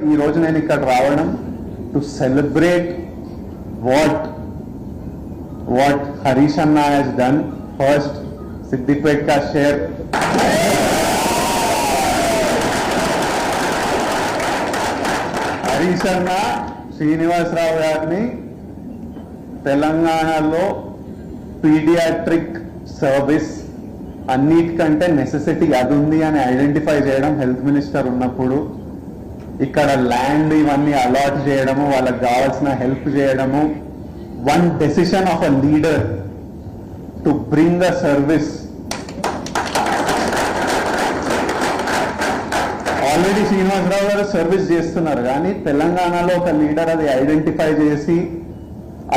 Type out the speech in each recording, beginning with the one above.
ఈ రోజు నేను ఇక్కడ రావడం to celebrate what Harish Anna has done. First, Siddipet ka share. Harish Anna, Srinivas Rao గారిని తెలంగాణలో పీడియాట్రిక్ సర్వీస్ అన్నిటికంటే నెసెసిటీ అది ఉంది అని ఐడెంటిఫై చేయడం హెల్త్ మినిస్టర్ ఉన్నప్పుడు ఇక్కడ ల్యాండ్ ఇవన్నీ అలాట్ చేయడము వాళ్ళకి కావాల్సిన హెల్ప్ చేయడము one decision of a leader to bring a service. Already Srinivasarao గారు సర్వీస్ చేస్తున్నారు కానీ తెలంగాణలో ఒక లీడర్ అది ఐడెంటిఫై చేసి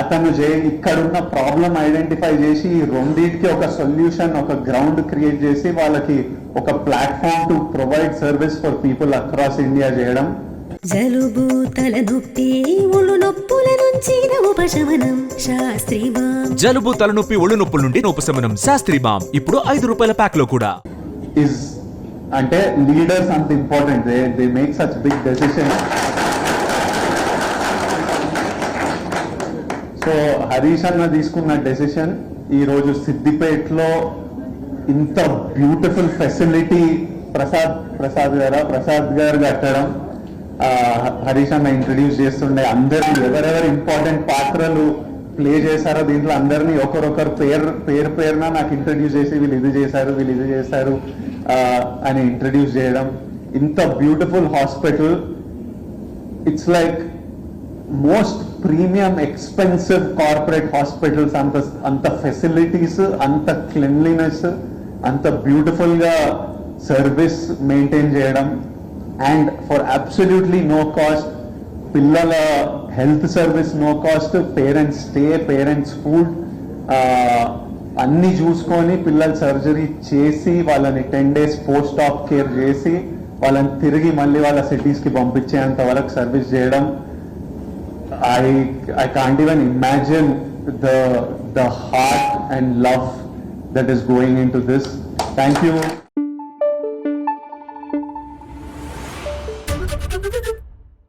అతను ఇక్కడున్న ప్రాబ్లం ఐడెంటిఫై చేసి ఈ రెండింటికి ఒక సొల్యూషన్ ఒక గ్రౌండ్ క్రియేట్ చేసి వాళ్ళకి ఒక platform to provide service for people across India చేయడం. జలుబు తలనొప్పి ఒళ్ళు నొప్పుల నుంచి ఉపశమనం శాస్త్రీ బామ్. జలుబు తలనొప్పి ఒళ్ళు నొప్పుల నుండి ఉపశమనం శాస్త్రీ బామ్ ఇప్పుడు ₹5 ప్యాక్ లో కూడా. అంటే లీడర్స్ అంత important, they make such big decision. So Harish అన్న తీసుకున్న డెసిషన్ ఈరోజు సిద్దిపేటలో ఇంత బ్యూటిఫుల్ ఫెసిలిటీ ప్రసాద్ గారు కట్టడం, హరీష్ అన్న ఇంట్రడ్యూస్ చేస్తుండే అందరినీ ఎవరెవరు ఇంపార్టెంట్ పాత్రలు ప్లే చేశారో దీంట్లో అందరినీ ఒకరొకరు పేరున నాకు ఇంట్రడ్యూస్ చేసి వీళ్ళు ఇది చేశారు అని ఇంట్రడ్యూస్ చేయడం. ఇంత beautiful hospital, it's like most premium expensive corporate hospitals. అంత ఫెసిలిటీస్, అంత క్లీన్లీనెస్, అంత బ్యూటిఫుల్ గా సర్వీస్ మెయింటైన్ చేయడం and for absolutely no cost. పిల్లల health service no cost, parents stay, parents food అన్ని చూసుకొని పిల్లల సర్జరీ చేసి వాళ్ళని 10 days పోస్ట్ ఆప్ కేర్ చేసి వాళ్ళని తిరిగి మళ్ళీ వాళ్ళ సిటీస్ కి పంపించేంత వరకు సర్వీస్ చేయడం. I can't even imagine the heart and love that is going into this. Thank you.